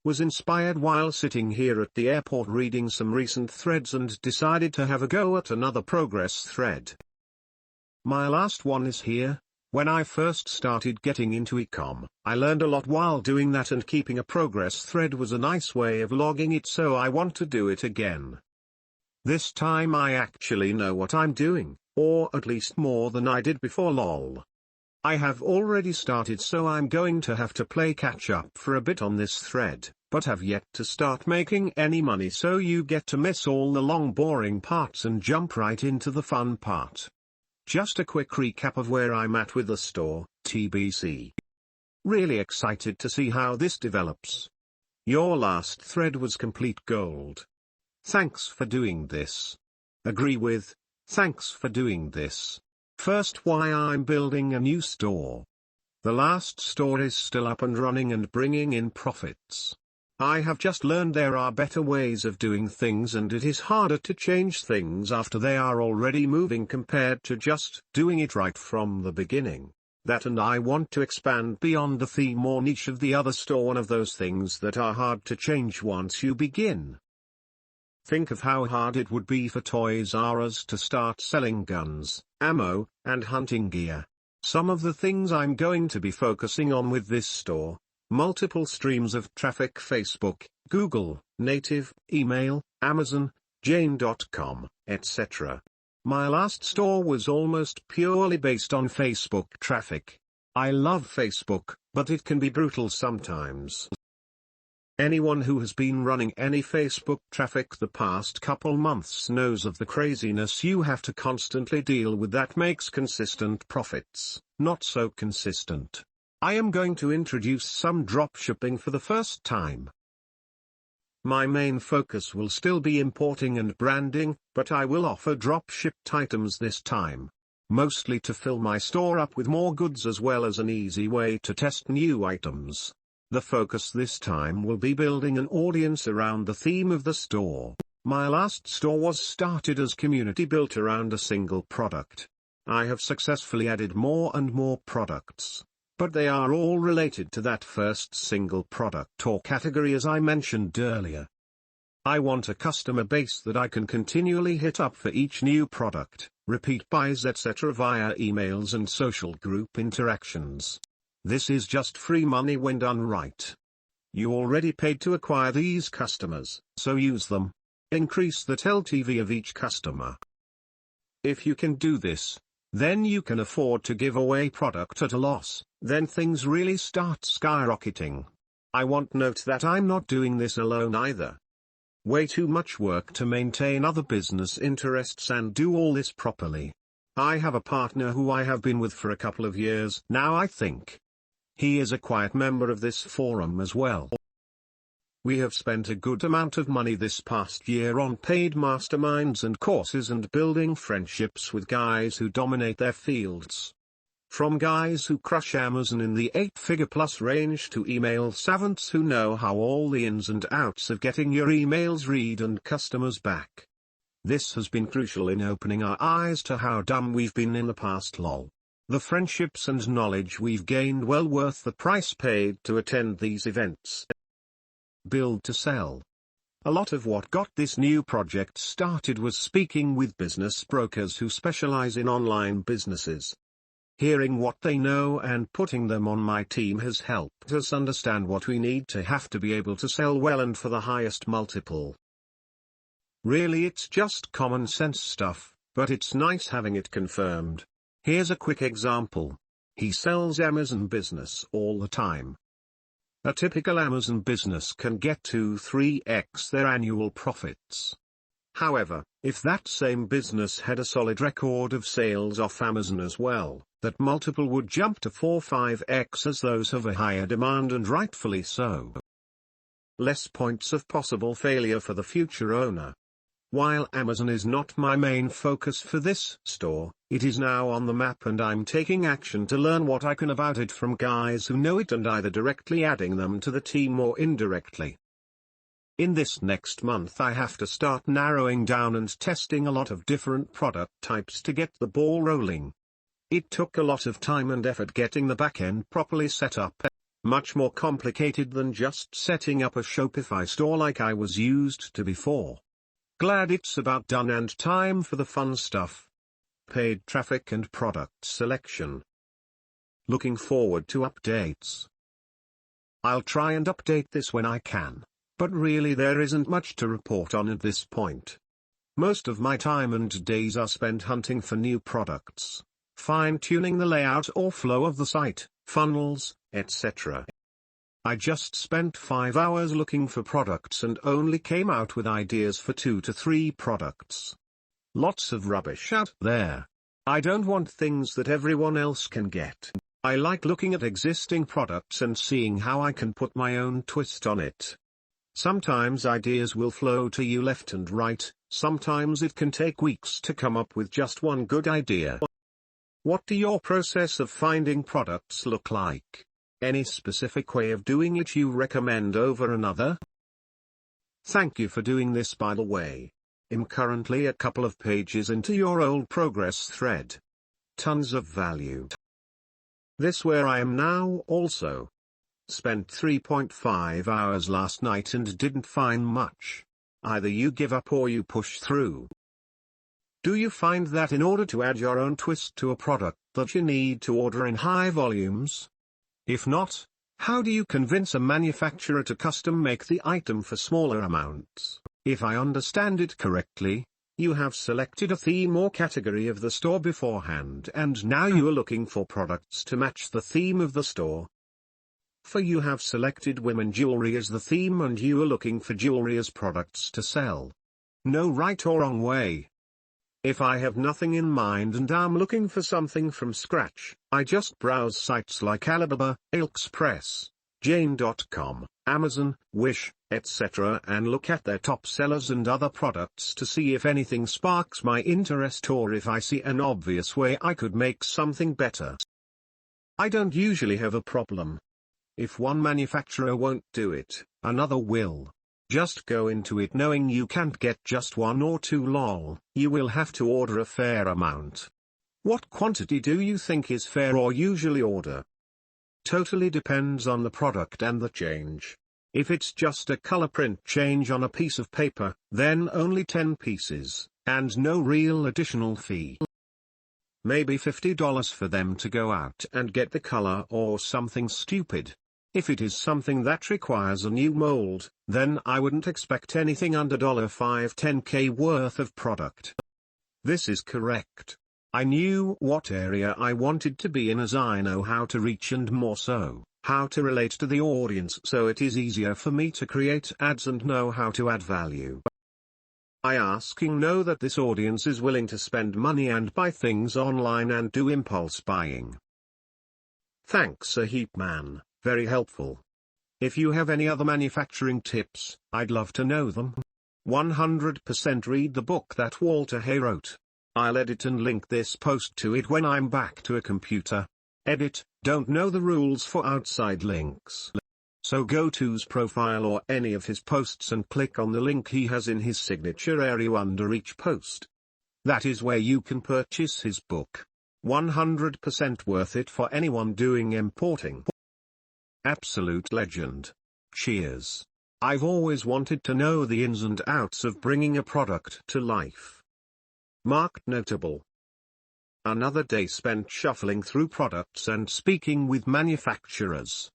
Was inspired while sitting here at the airport reading some recent threads and decided to have a go at another progress thread. My last one is here. When I first started getting into ecom, I learned a lot while doing that, and keeping a progress thread was a nice way of logging it, so I want to do it again. This time I actually know what I'm doing, or at least more than I did before, lol. I have already started, so I'm going to have to play catch up for a bit on this thread, but have yet to start making any money, so you get to miss all the long boring parts and jump right into the fun part. Just a quick recap of where I'm at with the store, TBC. Really excited to see how this develops. Your last thread was complete gold. Thanks for doing this. Agree with, thanks for doing this. First, why I'm building a new store. The last store is still up and running and bringing in profits. I have just learned there are better ways of doing things, and it is harder to change things after they are already moving compared to just doing it right from the beginning. That, and I want to expand beyond the theme or niche of the other store, one of those things that are hard to change once you begin. Think of how hard it would be for Toys R Us to start selling guns, ammo, and hunting gear. Some of the things I'm going to be focusing on with this store: multiple streams of traffic: Facebook, Google, native, email, Amazon, Jane.com, etc. My last store was almost purely based on Facebook traffic. I love Facebook, but it can be brutal sometimes. Anyone who has been running any Facebook traffic the past couple months knows of the craziness you have to constantly deal with. That makes consistent profits not so consistent. I am going to introduce some dropshipping for the first time. My main focus will still be importing and branding, but I will offer dropshipped items this time. Mostly to fill my store up with more goods, as well as an easy way to test new items. The focus this time will be building an audience around the theme of the store. My last store was started as community built around a single product. I have successfully added more and more products, but they are all related to that first single product or category, as I mentioned earlier. I want a customer base that I can continually hit up for each new product, repeat buys, etc. via emails and social group interactions. This is just free money when done right. You already paid to acquire these customers, so use them. Increase the LTV of each customer. If you can do this, then you can afford to give away product at a loss. Then things really start skyrocketing. I want to note that I'm not doing this alone either. Way too much work to maintain other business interests and do all this properly. I have a partner who I have been with for a couple of years now, I think. He is a quiet member of this forum as well. We have spent a good amount of money this past year on paid masterminds and courses and building friendships with guys who dominate their fields. From guys who crush Amazon in the 8-figure plus range to email savants who know how all the ins and outs of getting your emails read and customers back. This has been crucial in opening our eyes to how dumb we've been in the past, lol. The friendships and knowledge we've gained well worth the price paid to attend these events. Build to sell. A lot of what got this new project started was speaking with business brokers who specialize in online businesses. Hearing what they know and putting them on my team has helped us understand what we need to have to be able to sell well and for the highest multiple. Really, it's just common sense stuff, but it's nice having it confirmed. Here's a quick example. He sells Amazon business all the time. A typical Amazon business can get to 3x their annual profits. However, if that same business had a solid record of sales off Amazon as well, that multiple would jump to 4-5x, as those have a higher demand, and rightfully so. Less points of possible failure for the future owner. While Amazon is not my main focus for this store, it is now on the map, and I'm taking action to learn what I can about it from guys who know it and either directly adding them to the team or indirectly. In this next month I have to start narrowing down and testing a lot of different product types to get the ball rolling. It took a lot of time and effort getting the back end properly set up. Much more complicated than just setting up a Shopify store like I was used to before. Glad it's about done and time for the fun stuff. Paid traffic and product selection. Looking forward to updates. I'll try and update this when I can, but really there isn't much to report on at this point. Most of my time and days are spent hunting for new products, fine-tuning the layout or flow of the site, funnels, etc. I just spent 5 hours looking for products and only came out with ideas for 2 to 3 products. Lots of rubbish out there. I don't want things that everyone else can get. I like looking at existing products and seeing how I can put my own twist on it. Sometimes ideas will flow to you left and right, sometimes it can take weeks to come up with just one good idea. What do your process of finding products look like? Any specific way of doing it you recommend over another? Thank you for doing this, by the way. I'm currently a couple of pages into your old progress thread. Tons of value. This where I am now also. Spent 3.5 hours last night and didn't find much. Either you give up or you push through. Do you find that in order to add your own twist to a product that you need to order in high volumes? If not, how do you convince a manufacturer to custom make the item for smaller amounts? If I understand it correctly, you have selected a theme or category of the store beforehand and now you are looking for products to match the theme of the store. For you have selected women jewelry as the theme and you are looking for jewelry as products to sell. No right or wrong way. If I have nothing in mind and I'm looking for something from scratch, I just browse sites like Alibaba, AliExpress, Jane.com, Amazon, Wish, etc. and look at their top sellers and other products to see if anything sparks my interest or if I see an obvious way I could make something better. I don't usually have a problem. If one manufacturer won't do it, another will. Just go into it knowing you can't get just 1 or 2 lol, you will have to order a fair amount. What quantity do you think is fair or usually order? Totally depends on the product and the change. If it's just a color print change on a piece of paper, then only 10 pieces, and no real additional fee. Maybe $50 for them to go out and get the color or something stupid. If it is something that requires a new mold, then I wouldn't expect anything under $5-10K worth of product. This is correct. I knew what area I wanted to be in as I know how to reach and more so, how to relate to the audience so it is easier for me to create ads and know how to add value. I know that this audience is willing to spend money and buy things online and do impulse buying. Thanks a heap, man. Very helpful. If you have any other manufacturing tips, I'd love to know them. 100% read the book that Walter Hay wrote. I'll edit and link this post to it when I'm back to a computer. Edit, don't know the rules for outside links. So go to his profile or any of his posts and click on the link he has in his signature area under each post. That is where you can purchase his book. 100% worth it for anyone doing importing. Absolute legend. Cheers. I've always wanted to know the ins and outs of bringing a product to life. Marked notable. Another day spent shuffling through products and speaking with manufacturers.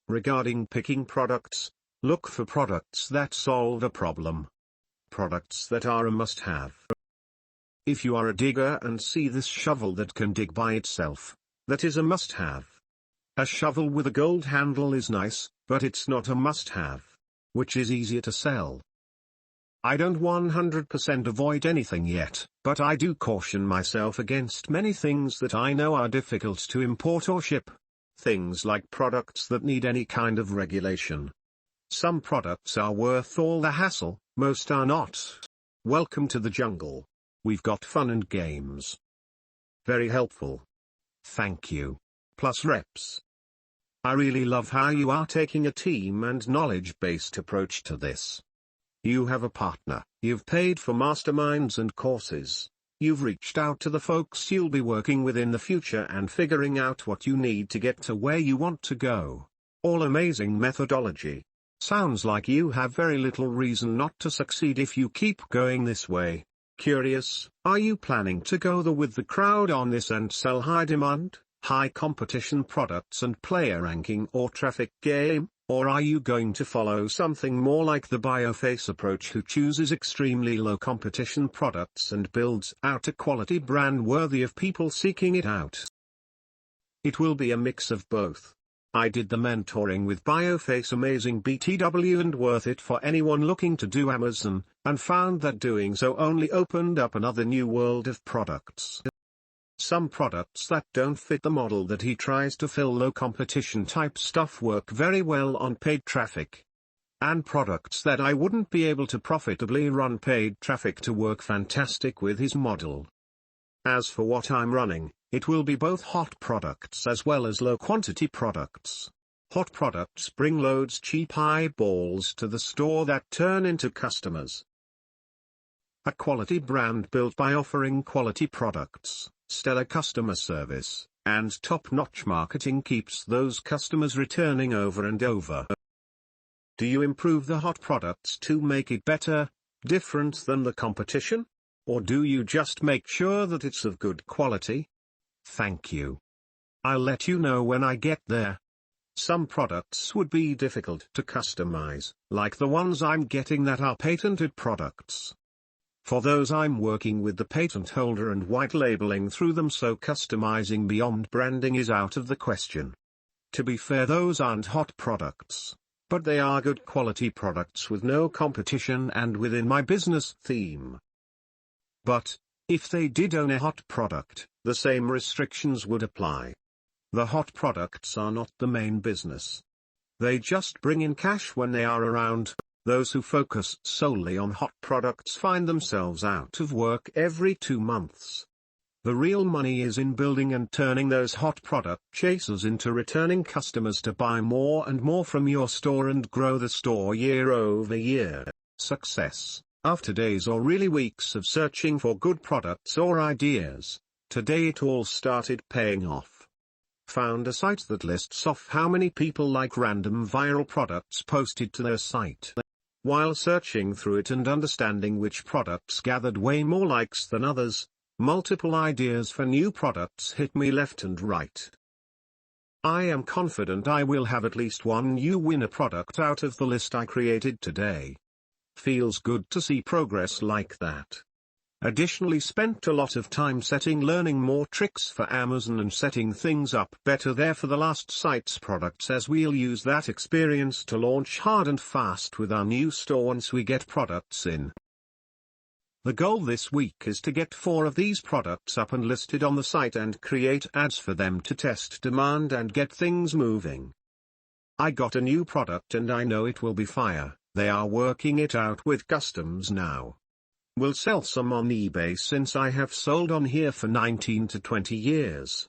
Regarding picking products, look for products that solve a problem. Products that are a must-have. If you are a digger and see this shovel that can dig by itself, that is a must-have. A shovel with a gold handle is nice, but it's not a must-have. Which is easier to sell. I don't 100% avoid anything yet, but I do caution myself against many things that I know are difficult to import or ship. Things like products that need any kind of regulation. Some products are worth all the hassle, most are not. Welcome to the jungle. We've got fun and games. Very helpful. Thank you. Plus reps. I really love how you are taking a team and knowledge-based approach to this. You have a partner, you've paid for masterminds and courses, you've reached out to the folks you'll be working with in the future and figuring out what you need to get to where you want to go. All amazing methodology. Sounds like you have very little reason not to succeed if you keep going this way. Curious, are you planning to go with the crowd on this and sell high demand, high competition products and play a ranking or traffic game? Or are you going to follow something more like the Bioface approach, who chooses extremely low competition products and builds out a quality brand worthy of people seeking it out? It will be a mix of both. I did the mentoring with Bioface, amazing BTW and worth it for anyone looking to do Amazon, and found that doing so only opened up another new world of products. Some products that don't fit the model that he tries to fill, low competition type stuff, work very well on paid traffic. And products that I wouldn't be able to profitably run paid traffic to work fantastic with his model. As for what I'm running, it will be both hot products as well as low quantity products. Hot products bring loads cheap eyeballs to the store that turn into customers. A quality brand built by offering quality products, stellar customer service, and top-notch marketing keeps those customers returning over and over. Do you improve the hot products to make it better, different than the competition? Or do you just make sure that it's of good quality? Thank you. I'll let you know when I get there. Some products would be difficult to customize, like the ones I'm getting that are patented products. For those I'm working with the patent holder and white labeling through them, so customizing beyond branding is out of the question. To be fair, those aren't hot products, but they are good quality products with no competition and within my business theme. But, if they did own a hot product, the same restrictions would apply. The hot products are not the main business. They just bring in cash when they are around. Those who focus solely on hot products find themselves out of work every 2 months. The real money is in building and turning those hot product chasers into returning customers to buy more and more from your store and grow the store year over year. Success, after days or really weeks of searching for good products or ideas, today it all started paying off. Found a site that lists off how many people like random viral products posted to their site. While searching through it and understanding which products gathered way more likes than others, multiple ideas for new products hit me left and right. I am confident I will have at least one new winner product out of the list I created today. Feels good to see progress like that. Additionally, spent a lot of time learning more tricks for Amazon and setting things up better there for the last site's products, as we'll use that experience to launch hard and fast with our new store once we get products in. The goal this week is to get 4 of these products up and listed on the site and create ads for them to test demand and get things moving. I got a new product and I know it will be fire. They are working it out with customs now. We'll sell some on eBay since I have sold on here for 19 to 20 years.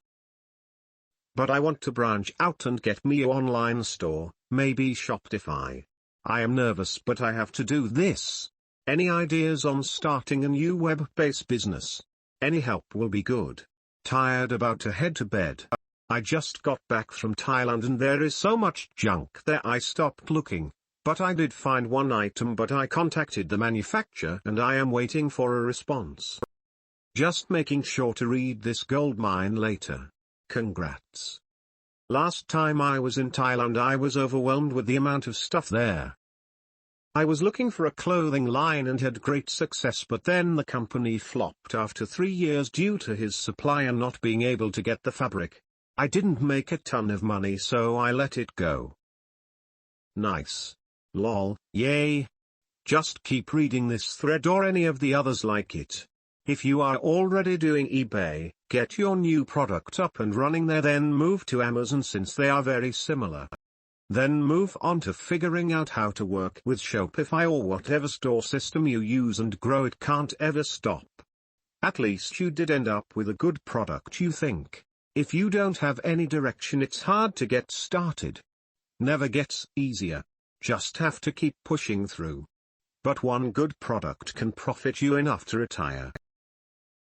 But I want to branch out and get me an online store, maybe Shopify. I am nervous, but I have to do this. Any ideas on starting a new web-based business? Any help will be good. Tired, about to head to bed. I just got back from Thailand and there is so much junk there I stopped looking. But I did find one item, but I contacted the manufacturer and I am waiting for a response. Just making sure to read this goldmine later. Congrats. Last time I was in Thailand I was overwhelmed with the amount of stuff there. I was looking for a clothing line and had great success, but then the company flopped after 3 years due to his supplier not being able to get the fabric. I didn't make a ton of money, so I let it go. Nice. Lol, yay. Just keep reading this thread or any of the others like it. If you are already doing eBay, get your new product up and running there, then move to Amazon since they are very similar. Then move on to figuring out how to work with Shopify or whatever store system you use and grow it. Can't ever stop. At least you did end up with a good product, you think. If you don't have any direction, it's hard to get started. Never gets easier. Just have to keep pushing through. But one good product can profit you enough to retire.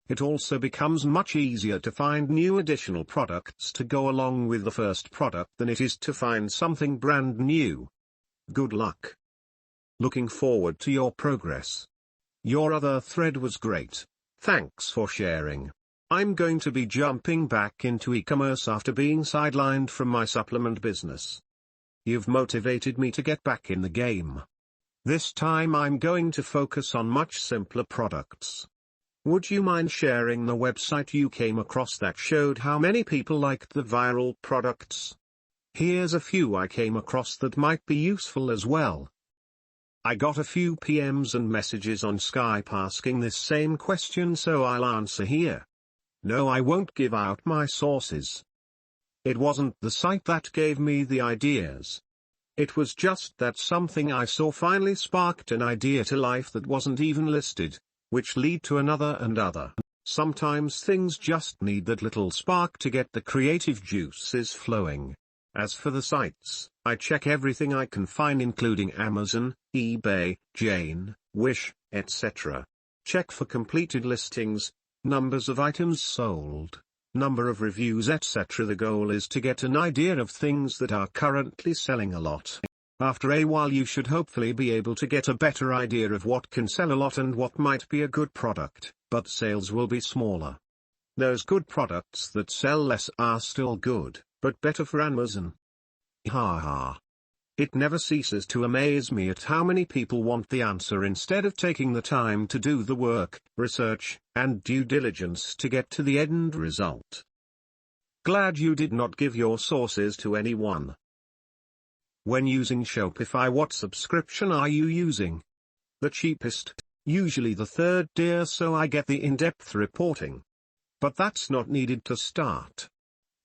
It also becomes much easier to find new additional products to go along with the first product than it is to find something brand new. Good luck. Looking forward to your progress. Your other thread was great. Thanks for sharing. I'm going to be jumping back into e-commerce after being sidelined from my supplement business. You've motivated me to get back in the game. This time I'm going to focus on much simpler products. Would you mind sharing the website you came across that showed how many people liked the viral products? Here's a few I came across that might be useful as well. I got a few PMs and messages on Skype asking this same question, so I'll answer here. No, I won't give out my sources. It wasn't the site that gave me the ideas. It was just that something I saw finally sparked an idea to life that wasn't even listed, which lead to another and other. Sometimes things just need that little spark to get the creative juices flowing. As for the sites, I check everything I can find, including Amazon, eBay, Jane, Wish, etc. Check for completed listings, numbers of items sold, number of reviews, etc. The goal is to get an idea of things that are currently selling a lot. After a while you should hopefully be able to get a better idea of what can sell a lot and what might be a good product, but sales will be smaller. Those good products that sell less are still good, but better for Amazon. Haha. It never ceases to amaze me at how many people want the answer instead of taking the time to do the work, research, and due diligence to get to the end result. Glad you did not give your sources to anyone. When using Shopify, what subscription are you using? The cheapest, usually the third tier, so I get the in-depth reporting. But that's not needed to start.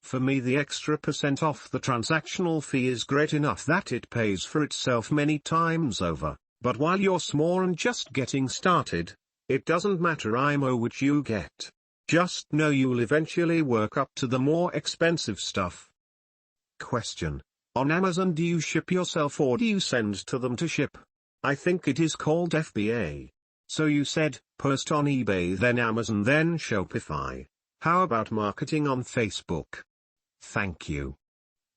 For me, the extra % off the transactional fee is great enough that it pays for itself many times over, but while you're small and just getting started, it doesn't matter which you get. Just know you'll eventually work up to the more expensive stuff. Question. On Amazon, do you ship yourself or do you send to them to ship? I think it is called FBA. So you said, post on eBay, then Amazon, then Shopify. How about marketing on Facebook? Thank you.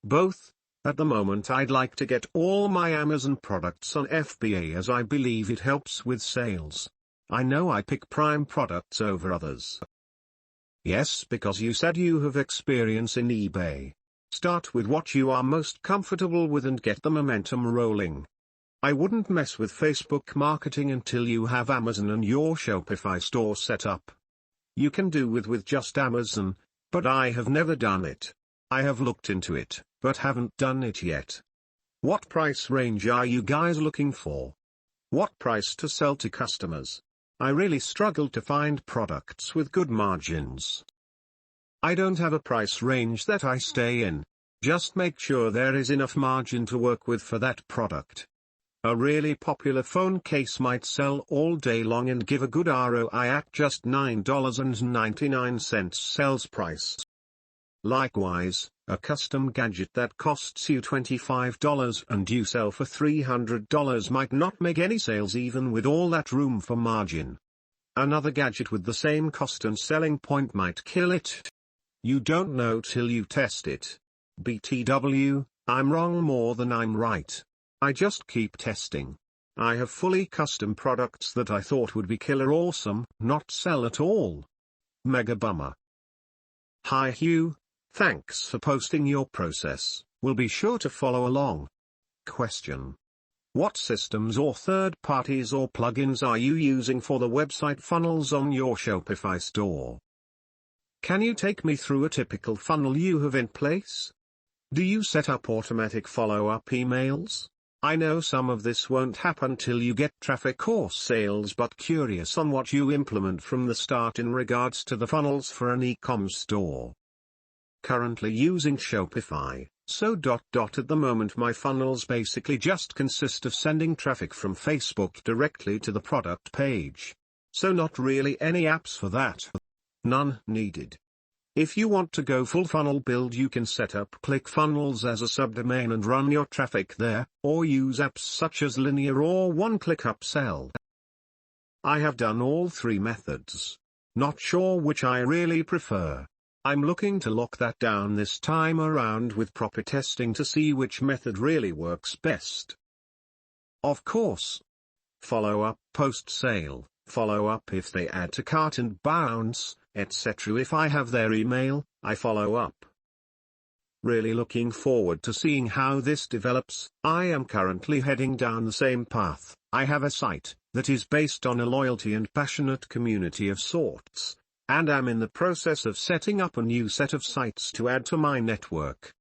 Both. At the moment I'd like to get all my Amazon products on FBA as I believe it helps with sales. I know I pick prime products over others. Yes, because you said you have experience in eBay. Start with what you are most comfortable with and get the momentum rolling. I wouldn't mess with Facebook marketing until you have Amazon and your Shopify store set up. You can do with just Amazon, but I have never done it. I have looked into it, but haven't done it yet. What price range are you guys looking for? What price to sell to customers? I really struggle to find products with good margins. I don't have a price range that I stay in. Just make sure there is enough margin to work with for that product. A really popular phone case might sell all day long and give a good ROI at just $9.99 sales price. Likewise, a custom gadget that costs you $25 and you sell for $300 might not make any sales even with all that room for margin. Another gadget with the same cost and selling point might kill it. You don't know till you test it. BTW, I'm wrong more than I'm right. I just keep testing. I have fully custom products that I thought would be killer awesome, not sell at all. Mega bummer. Hi Hugh. Thanks for posting your process, we'll be sure to follow along. Question. What systems or third parties or plugins are you using for the website funnels on your Shopify store? Can you take me through a typical funnel you have in place? Do you set up automatic follow-up emails? I know some of this won't happen till you get traffic or sales, but curious on what you implement from the start in regards to the funnels for an e-com store. Currently using Shopify, so at the moment my funnels basically just consist of sending traffic from Facebook directly to the product page. So not really any apps for that. None needed. If you want to go full funnel build, you can set up ClickFunnels as a subdomain and run your traffic there, or use apps such as Linear or one-click upsell. I have done all three methods. Not sure which I really prefer. I'm looking to lock that down this time around with proper testing to see which method really works best. Of course. Follow up post-sale, follow up if they add to cart and bounce, etc. If I have their email, I follow up. Really looking forward to seeing how this develops. I am currently heading down the same path. I have a site that is based on a loyalty and passionate community of sorts, and am in the process of setting up a new set of sites to add to my network.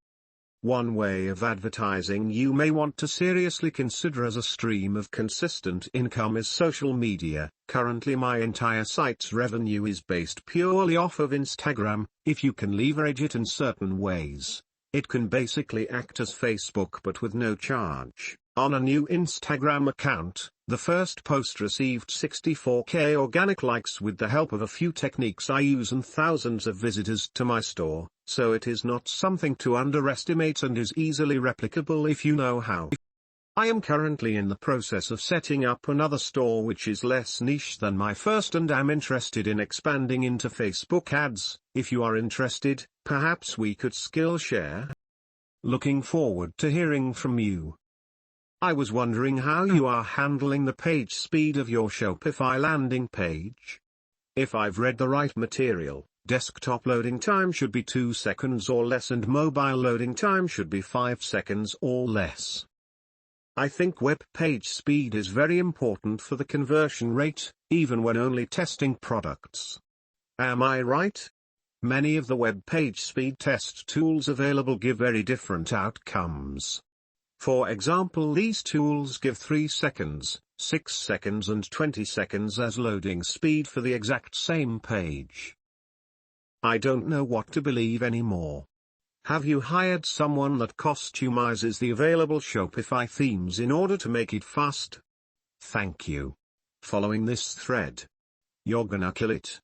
One way of advertising you may want to seriously consider as a stream of consistent income is social media. Currently my entire site's revenue is based purely off of Instagram. If you can leverage it in certain ways, it can basically act as Facebook but with no charge. On a new Instagram account, the first post received 64k organic likes with the help of a few techniques I use and thousands of visitors to my store, so it is not something to underestimate and is easily replicable if you know how. I am currently in the process of setting up another store which is less niche than my first and am interested in expanding into Facebook ads. If you are interested, perhaps we could skill share. Looking forward to hearing from you. I was wondering how you are handling the page speed of your Shopify landing page. If I've read the right material, desktop loading time should be 2 seconds or less and mobile loading time should be 5 seconds or less. I think web page speed is very important for the conversion rate, even when only testing products. Am I right? Many of the web page speed test tools available give very different outcomes. For example, these tools give 3 seconds, 6 seconds and 20 seconds as loading speed for the exact same page. I don't know what to believe anymore. Have you hired someone that customizes the available Shopify themes in order to make it fast? Thank you. Following this thread. You're gonna kill it.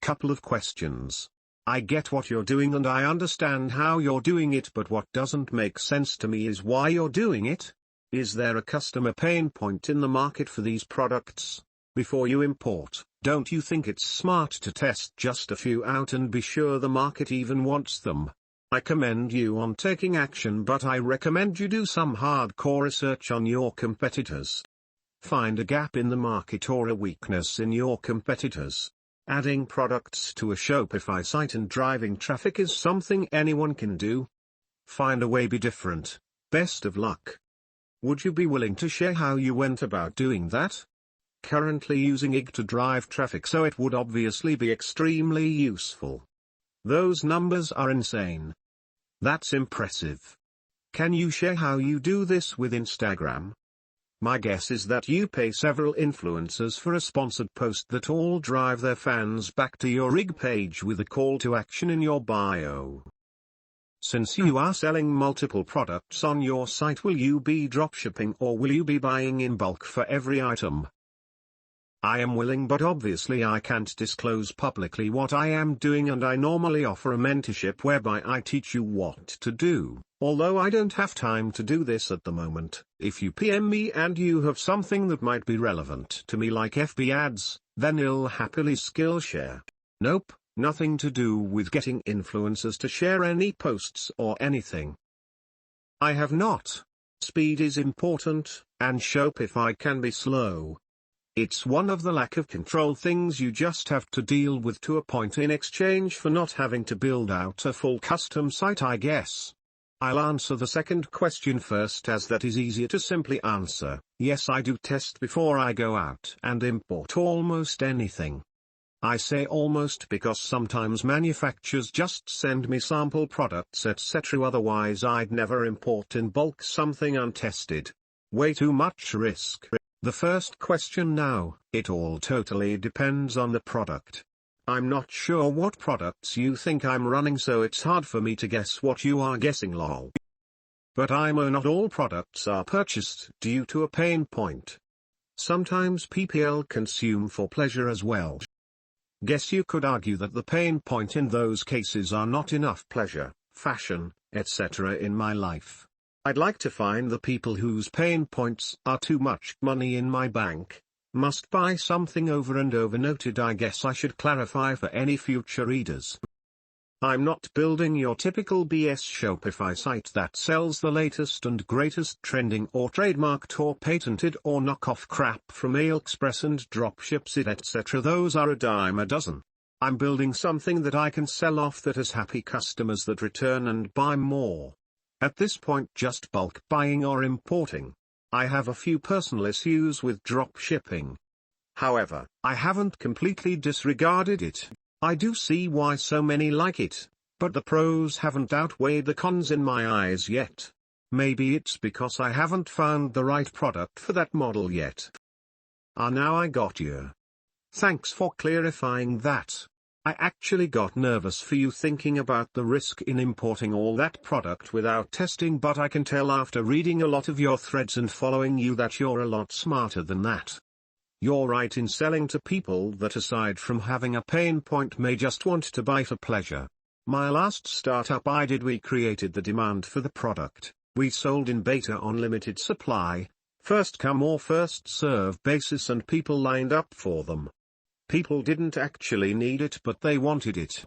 Couple of questions. I get what you're doing and I understand how you're doing it, but what doesn't make sense to me is why you're doing it. Is there a customer pain point in the market for these products? Before you import, don't you think it's smart to test just a few out and be sure the market even wants them? I commend you on taking action, but I recommend you do some hardcore research on your competitors. Find a gap in the market or a weakness in your competitors. Adding products to a Shopify site and driving traffic is something anyone can do. Find a way, be different. Best of luck. Would you be willing to share how you went about doing that? Currently using IG to drive traffic, so it would obviously be extremely useful. Those numbers are insane. That's impressive. Can you share how you do this with Instagram? My guess is that you pay several influencers for a sponsored post that all drive their fans back to your IG page with a call to action in your bio. Since you are selling multiple products on your site, will you be dropshipping or will you be buying in bulk for every item? I am willing, but obviously I can't disclose publicly what I am doing, and I normally offer a mentorship whereby I teach you what to do. Although I don't have time to do this at the moment, if you PM me and you have something that might be relevant to me like FB ads, then I'll happily skill share. Nope, nothing to do with getting influencers to share any posts or anything. I have not. Speed is important, and Shopify can be slow. It's one of the lack of control things you just have to deal with to a point in exchange for not having to build out a full custom site, I guess. I'll answer the second question first, as that is easier to simply answer. Yes, I do test before I go out and import almost anything. I say almost because sometimes manufacturers just send me sample products etc. Otherwise I'd never import in bulk something untested. Way too much risk. The first question now, it all totally depends on the product. I'm not sure what products you think I'm running, so it's hard for me to guess what you are guessing, lol. But I know not all products are purchased due to a pain point. Sometimes PPL consume for pleasure as well. Guess you could argue that the pain point in those cases are not enough pleasure, fashion, etc. in my life. I'd like to find the people whose pain points are too much money in my bank, Must buy something over and over noted. I guess I should clarify for any future readers. I'm not building your typical BS Shopify site that sells the latest and greatest trending or trademarked or patented or knockoff crap from AliExpress and dropships it etc. Those are a dime a dozen. I'm building something that I can sell off that has happy customers that return and buy more. At this point just bulk buying or importing. I have a few personal issues with drop shipping. However, I haven't completely disregarded it. I do see why so many like it, but the pros haven't outweighed the cons in my eyes yet. Maybe it's because I haven't found the right product for that model yet. Now I got you. Thanks for clarifying that. I actually got nervous for you thinking about the risk in importing all that product without testing, but I can tell after reading a lot of your threads and following you that you're a lot smarter than that. You're right in selling to people that aside from having a pain point may just want to buy for pleasure. My last startup we created the demand for the product. We sold in beta on limited supply, first come or first serve basis, and people lined up for them. People didn't actually need it but they wanted it.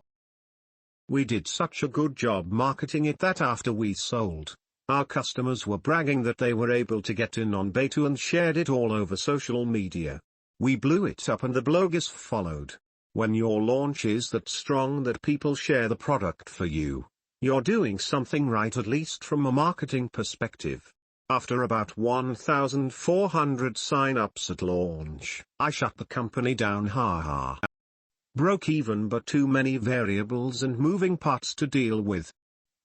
We did such a good job marketing it that after we sold, our customers were bragging that they were able to get in on beta and shared it all over social media. We blew it up and the bloggers followed. When your launch is that strong that people share the product for you, you're doing something right, at least from a marketing perspective. After about 1,400 sign-ups at launch, I shut the company down. Broke even, but too many variables and moving parts to deal with.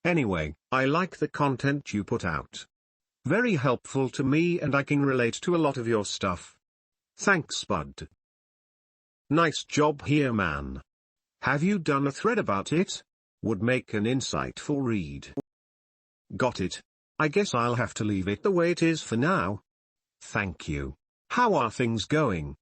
Anyway, I like the content you put out. Very helpful to me and I can relate to a lot of your stuff. Thanks bud. Nice job here man. Have you done a thread about it? Would make an insightful read. Got it. I guess I'll have to leave it the way it is for now. Thank you. How are things going?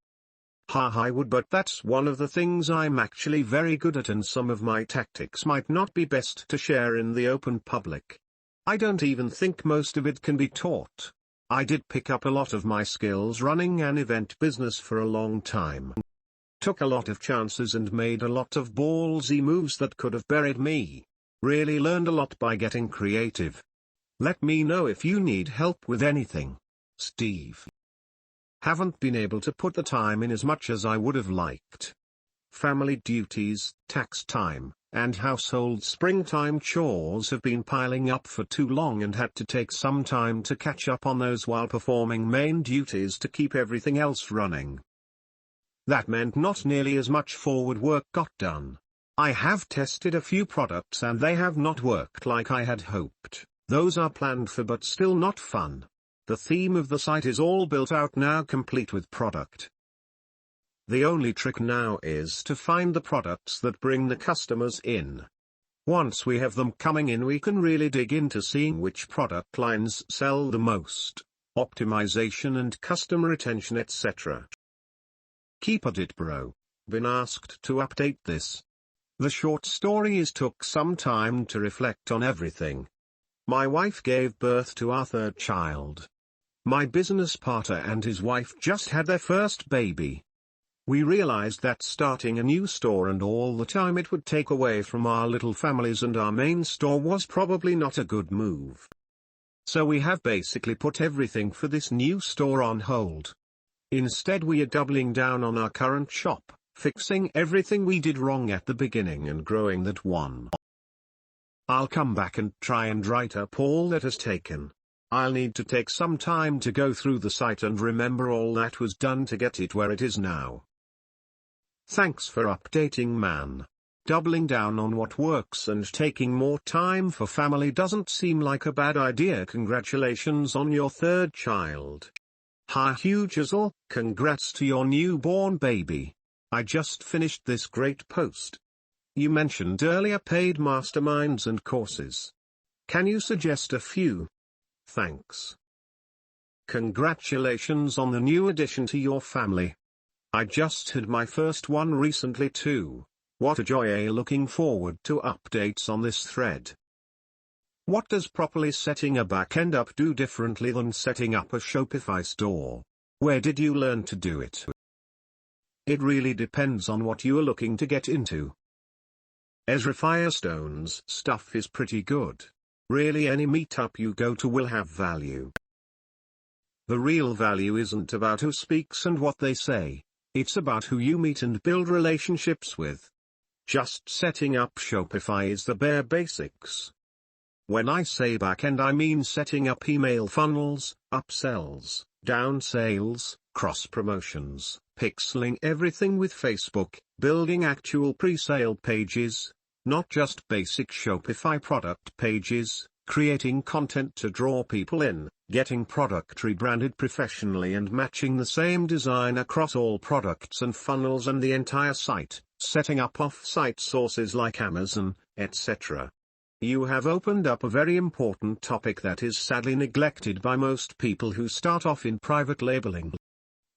I would, but that's one of the things I'm actually very good at, and some of my tactics might not be best to share in the open public. I don't even think most of it can be taught. I did pick up a lot of my skills running an event business for a long time. Took a lot of chances and made a lot of ballsy moves that could have buried me. Really learned a lot by getting creative. Let me know if you need help with anything. Steve. Haven't been able to put the time in as much as I would have liked. Family duties, tax time, and household springtime chores have been piling up for too long and had to take some time to catch up on those while performing main duties to keep everything else running. That meant not nearly as much forward work got done. I have tested a few products and they have not worked like I had hoped. Those are planned for but still not fun. The theme of the site is all built out now, complete with product. The only trick now is to find the products that bring the customers in. Once we have them coming in, we can really dig into seeing which product lines sell the most, optimization and customer retention etc. Keep at it bro. Been asked to update this. The short story is took some time to reflect on everything. My wife gave birth to our third child. My business partner and his wife just had their first baby. We realized that starting a new store and all the time it would take away from our little families and our main store was probably not a good move. So we have basically put everything for this new store on hold. Instead we are doubling down on our current shop, fixing everything we did wrong at the beginning and growing that one. I'll come back and try and write up all that has taken. I'll need to take some time to go through the site and remember all that was done to get it where it is now. Thanks for updating man. Doubling down on what works and taking more time for family doesn't seem like a bad idea. Congratulations on your third child. Huge Jizzle, congrats to your newborn baby. I just finished this great post. You mentioned earlier paid masterminds and courses. Can you suggest a few? Thanks. Congratulations on the new addition to your family. I just had my first one recently too. What a joy. Looking forward to updates on this thread. What does properly setting a backend up do differently than setting up a Shopify store? Where did you learn to do it? It really depends on what you are looking to get into. Ezra Firestone's stuff is pretty good. Really, any meetup you go to will have value. The real value isn't about who speaks and what they say. It's about who you meet and build relationships with. Just setting up Shopify is the bare basics. When I say backend, I mean setting up email funnels, upsells, downsales, cross-promotions, pixeling everything with Facebook, building actual pre-sale pages, not just basic Shopify product pages, creating content to draw people in, getting product rebranded professionally and matching the same design across all products and funnels and the entire site, setting up off-site sources like Amazon, etc. You have opened up a very important topic that is sadly neglected by most people who start off in private labeling.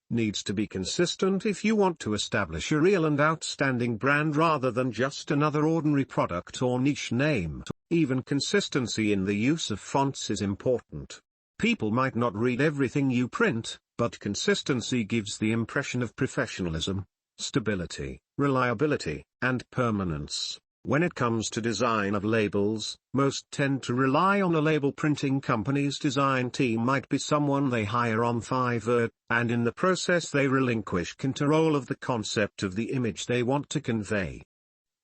Needs to be consistent if you want to establish a real and outstanding brand rather than just another ordinary product or niche name. Even consistency in the use of fonts is important. People might not read everything you print, but consistency gives the impression of professionalism, stability, reliability, and permanence. When it comes to design of labels, most tend to rely on a label printing company's design team might be someone they hire on Fiverr, and in the process they relinquish control of the concept of the image they want to convey.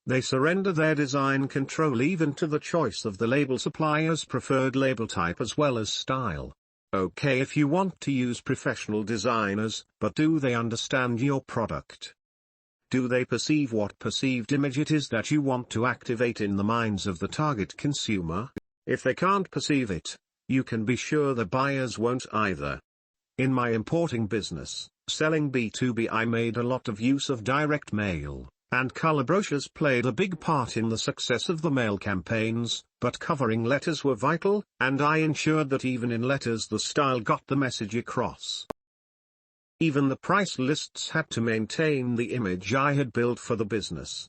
They surrender their design control even to the choice of the label supplier's preferred label type as well as style. Okay, if you want to use professional designers, but do they understand your product? Do they perceive what perceived image it is that you want to activate in the minds of the target consumer? If they can't perceive it, you can be sure the buyers won't either. In my importing business, selling B2B, I made a lot of use of direct mail, and color brochures played a big part in the success of the mail campaigns, but covering letters were vital, and I ensured that even in letters the style got the message across. Even the price lists had to maintain the image I had built for the business.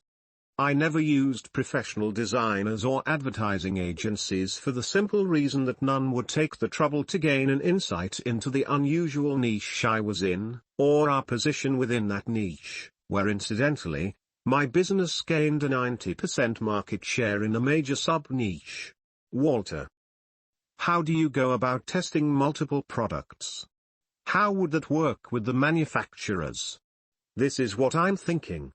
I never used professional designers or advertising agencies for the simple reason that none would take the trouble to gain an insight into the unusual niche I was in, or our position within that niche, where incidentally, my business gained a 90% market share in a major sub-niche. Walter. How do you go about testing multiple products? How would that work with the manufacturers? This is what I'm thinking.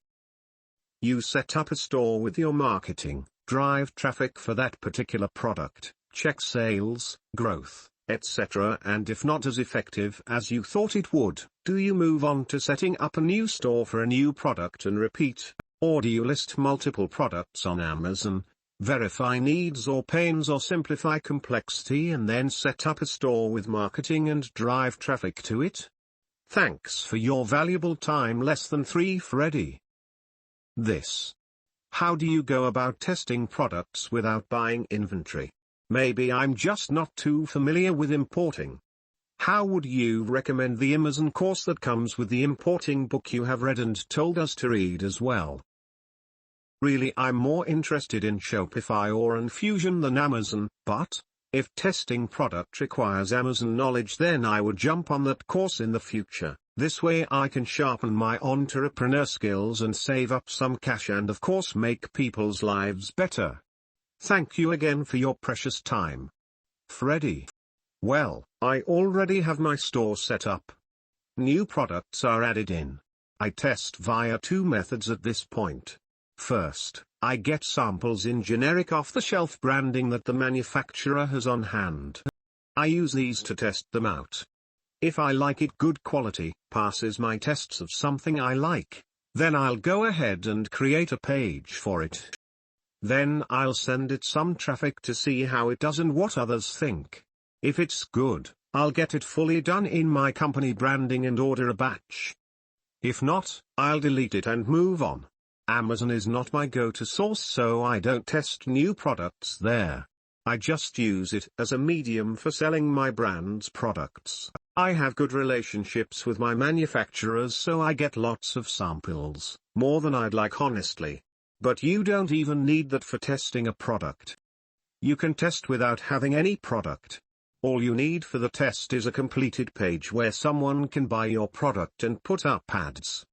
You set up a store with your marketing, drive traffic for that particular product, check sales, growth, etc. And if not as effective as you thought it would, do you move on to setting up a new store for a new product and repeat? Or do you list multiple products on Amazon, verify needs or pains or simplify complexity and then set up a store with marketing and drive traffic to it? Thanks for your valuable time. Less than 3 Freddy. This. How do you go about testing products without buying inventory? Maybe I'm just not too familiar with importing. How would you recommend the Amazon course that comes with the importing book you have read and told us to read as well? Really, I'm more interested in Shopify or Infusion than Amazon, but if testing product requires Amazon knowledge, then I would jump on that course in the future. This way I can sharpen my entrepreneur skills and save up some cash and of course make people's lives better. Thank you again for your precious time. Freddy. Well, I already have my store set up. New products are added in. I test via 2 methods at this point. First, I get samples in generic off-the-shelf branding that the manufacturer has on hand. I use these to test them out. If I like it, good quality, passes my tests of something I like, then I'll go ahead and create a page for it. Then I'll send it some traffic to see how it does and what others think. If it's good, I'll get it fully done in my company branding and order a batch. If not, I'll delete it and move on. Amazon is not my go-to source, so I don't test new products there. I just use it as a medium for selling my brand's products. I have good relationships with my manufacturers, so I get lots of samples, more than I'd like honestly. But you don't even need that for testing a product. You can test without having any product. All you need for the test is a completed page where someone can buy your product and put up ads.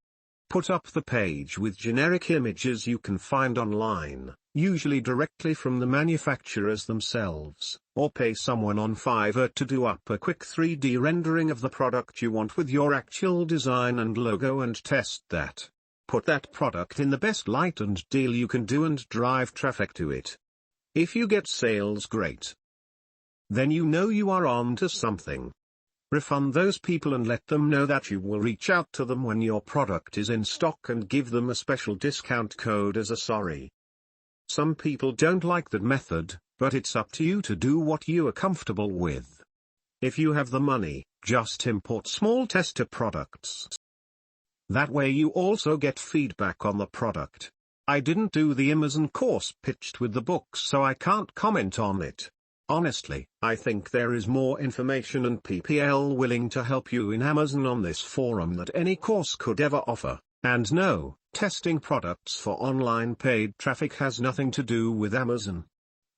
Put up the page with generic images you can find online, usually directly from the manufacturers themselves, or pay someone on Fiverr to do up a quick 3D rendering of the product you want with your actual design and logo and test that. Put that product in the best light and deal you can do and drive traffic to it. If you get sales, great. Then you know you are on to something. Refund those people and let them know that you will reach out to them when your product is in stock and give them a special discount code as a sorry. Some people don't like that method, but it's up to you to do what you are comfortable with. If you have the money, just import small tester products. That way you also get feedback on the product. I didn't do the Amazon course pitched with the books, so I can't comment on it. Honestly, I think there is more information and PPL willing to help you in Amazon on this forum that any course could ever offer. And no, testing products for online paid traffic has nothing to do with Amazon.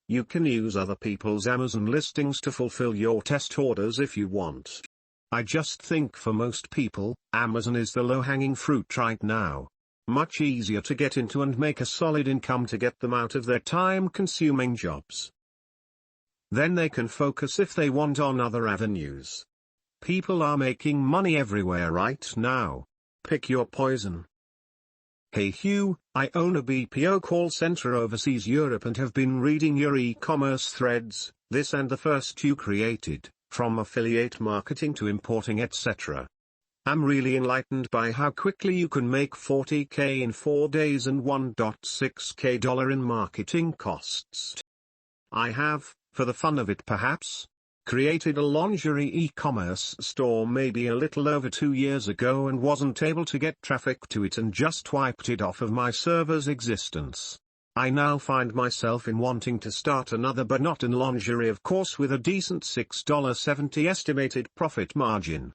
You can use other people's Amazon listings to fulfill your test orders if you want. I just think for most people, Amazon is the low-hanging fruit right now. Much easier to get into and make a solid income to get them out of their time-consuming jobs. Then they can focus if they want on other avenues. People are making money everywhere right now. Pick your poison. Hey Hugh, I own a BPO call center overseas Europe and have been reading your e-commerce threads, this and the first you created, from affiliate marketing to importing etc. I'm really enlightened by how quickly you can make $40K in 4 days and $1.6K in marketing costs. I have, for the fun of it perhaps, created a lingerie e-commerce store maybe a little over 2 years ago and wasn't able to get traffic to it and just wiped it off of my server's existence. I now find myself in wanting to start another, but not in lingerie of course, with a decent $6.70 estimated profit margin.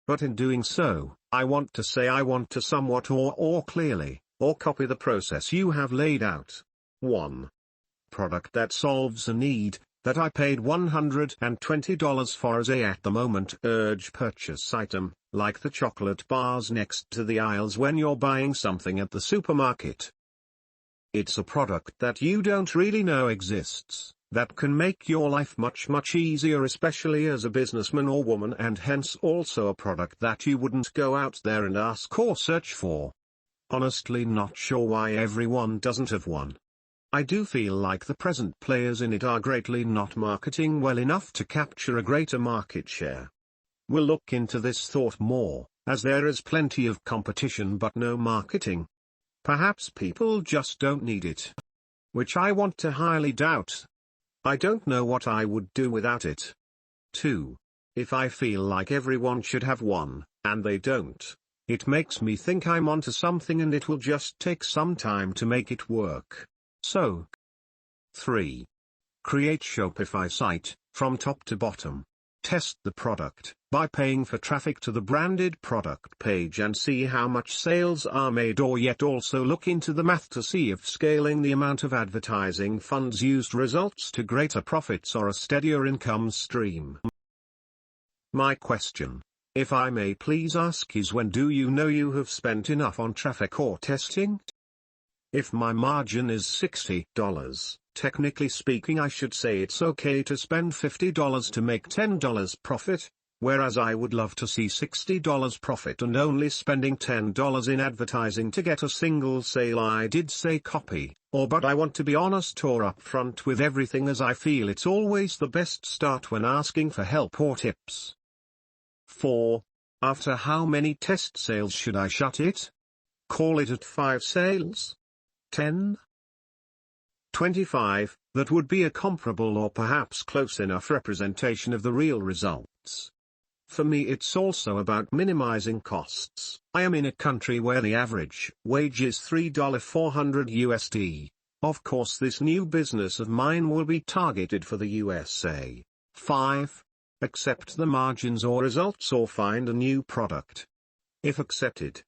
But in doing so, I want to somewhat or clearly, or copy the process you have laid out. 1. Product that solves a need that I paid $120 for as a at the moment urge purchase item, like the chocolate bars next to the aisles when you're buying something at the supermarket. It's a product that you don't really know exists, that can make your life much easier, especially as a businessman or woman, and hence also a product that you wouldn't go out there and ask or search for. Honestly, not sure why everyone doesn't have one. I do feel like the present players in it are greatly not marketing well enough to capture a greater market share. We'll look into this thought more, as there is plenty of competition but no marketing. Perhaps people just don't need it. Which I want to highly doubt. I don't know what I would do without it. 2. If I feel like everyone should have one, and they don't, it makes me think I'm onto something and it will just take some time to make it work. So. 3. Create Shopify site, from top to bottom. Test the product, by paying for traffic to the branded product page and see how much sales are made, or yet also look into the math to see if scaling the amount of advertising funds used results to greater profits or a steadier income stream. My question, if I may please ask, is when do you know you have spent enough on traffic or testing? If my margin is $60, technically speaking I should say it's okay to spend $50 to make $10 profit, whereas I would love to see $60 profit and only spending $10 in advertising to get a single sale. I did say copy, but I want to be honest or upfront with everything, as I feel it's always the best start when asking for help or tips. 4. After how many test sales should I shut it? Call it at 5 sales? 10? 25, that would be a comparable or perhaps close enough representation of the real results. For me it's also about minimizing costs. I am in a country where the average wage is $3,400 USD. Of course this new business of mine will be targeted for the USA. 5. Accept the margins or results or find a new product. If accepted,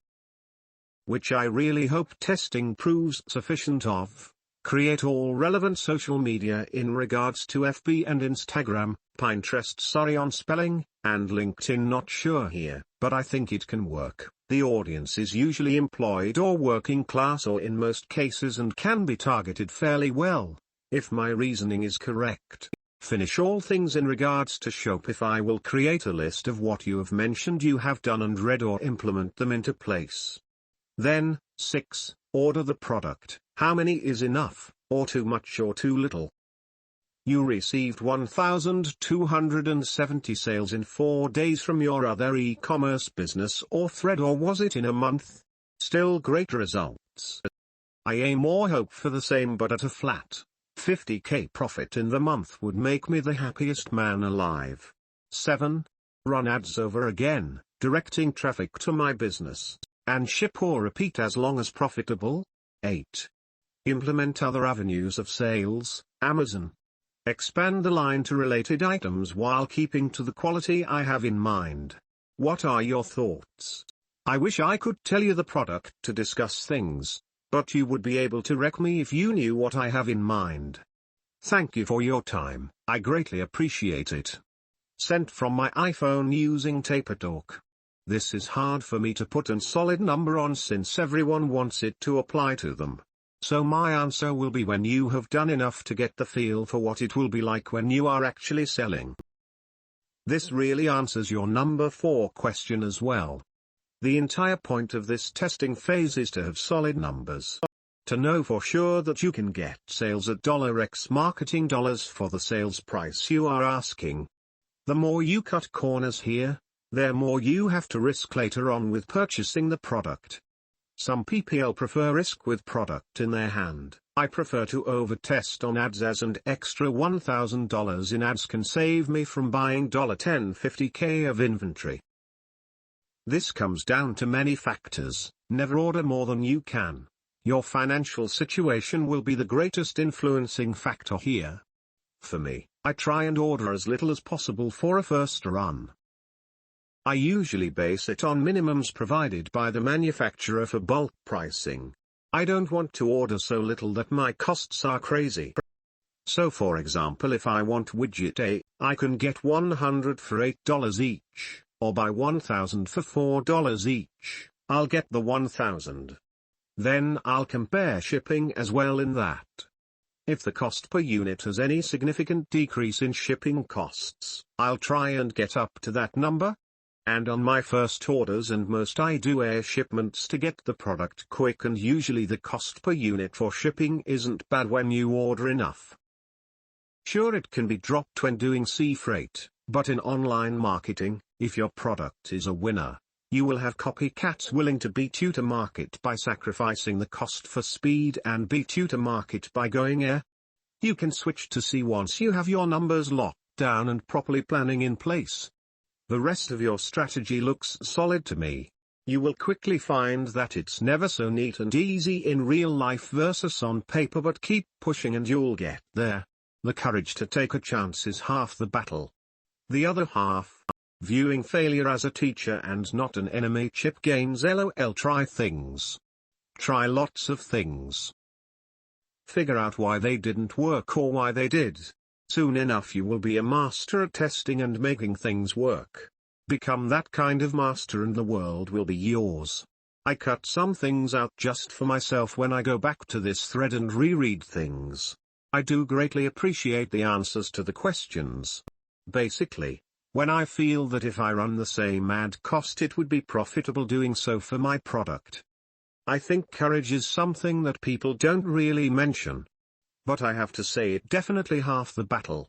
which I really hope testing proves sufficient of, Create all relevant social media in regards to FB and Instagram, Pinterest sorry on spelling, and LinkedIn not sure here, but I think it can work. The audience is usually employed or working class or in most cases and can be targeted fairly well, if my reasoning is correct. Finish all things in regards to Shopify will create a list of what you have mentioned you have done and read or implement them into place. Then, 6. Order the product. How many is enough, or too much or too little? You received 1,270 sales in 4 days from your other e-commerce business or thread, or was it in a month? Still great results. I aim or hope for the same, but at a flat 50k profit in the month would make me the happiest man alive. 7. Run ads over again, directing traffic to my business, and ship or repeat as long as profitable. 8. Implement other avenues of sales, Amazon. Expand the line to related items while keeping to the quality I have in mind. What are your thoughts? I wish I could tell you the product to discuss things, but you would be able to wreck me if you knew what I have in mind. Thank you for your time, I greatly appreciate it. Sent from my iPhone using TaperTalk. This is hard for me to put a solid number on since everyone wants it to apply to them. So my answer will be when you have done enough to get the feel for what it will be like when you are actually selling. This really answers your number 4 question as well. The entire point of this testing phase is to have solid numbers. To know for sure that you can get sales at $X marketing dollars for the sales price you are asking. The more you cut corners here, the more you have to risk later on with purchasing the product. Some people prefer risk with product in their hand. I prefer to over-test on ads, as an extra $1,000 in ads can save me from buying $1050k of inventory. This comes down to many factors. Never order more than you can. Your financial situation will be the greatest influencing factor here. For me, I try and order as little as possible for a first run. I usually base it on minimums provided by the manufacturer for bulk pricing. I don't want to order so little that my costs are crazy. So for example, if I want widget A, I can get 100 for $8 each, or buy 1,000 for $4 each. I'll get the 1,000. Then I'll compare shipping as well in that. If the cost per unit has any significant decrease in shipping costs, I'll try and get up to that number. And on my first orders and most, I do air shipments to get the product quick, and usually the cost per unit for shipping isn't bad when you order enough. Sure, it can be dropped when doing sea freight, but in online marketing, if your product is a winner, you will have copycats willing to beat you to market by sacrificing the cost for speed and beat you to market by going air. You can switch to sea once you have your numbers locked down and properly planning in place. The rest of your strategy looks solid to me. You will quickly find that it's never so neat and easy in real life versus on paper, but keep pushing and you'll get there. The courage to take a chance is half the battle. The other half, viewing failure as a teacher and not an enemy. Chip Gaines LOL. Try things. Try lots of things. Figure out why they didn't work or why they did. Soon enough you will be a master at testing and making things work. Become that kind of master and the world will be yours. I cut some things out just for myself when I go back to this thread and reread things. I do greatly appreciate the answers to the questions. Basically, when I feel that if I run the same ad cost it would be profitable doing so for my product. I think courage is something that people don't really mention. But I have to say it definitely half the battle.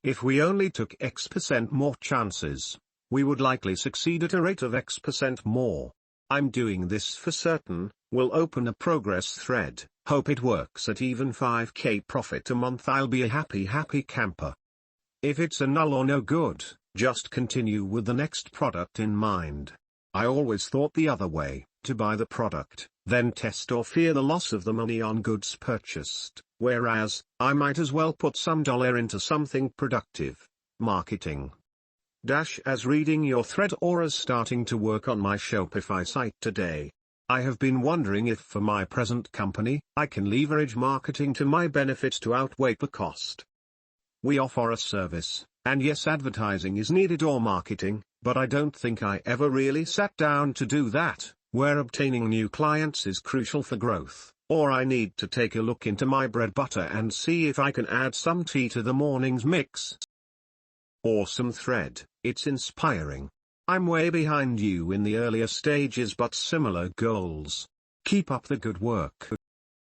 If we only took X% more chances, we would likely succeed at a rate of X% more. I'm doing this for certain. We'll open a progress thread. Hope it works at even 5k profit a month. I'll be a happy camper. If it's a null or no good, just continue with the next product in mind. I always thought the other way, to buy the product, then test or fear the loss of the money on goods purchased. Whereas, I might as well put some dollar into something productive, marketing. As reading your thread or as starting to work on my Shopify site today. I have been wondering if for my present company, I can leverage marketing to my benefit to outweigh the cost. We offer a service, and yes, advertising is needed or marketing, but I don't think I ever really sat down to do that, where obtaining new clients is crucial for growth, or I need to take a look into my bread butter and see if I can add some tea to the morning's mix. Awesome thread, it's inspiring. I'm way behind you in the earlier stages but similar goals. Keep up the good work.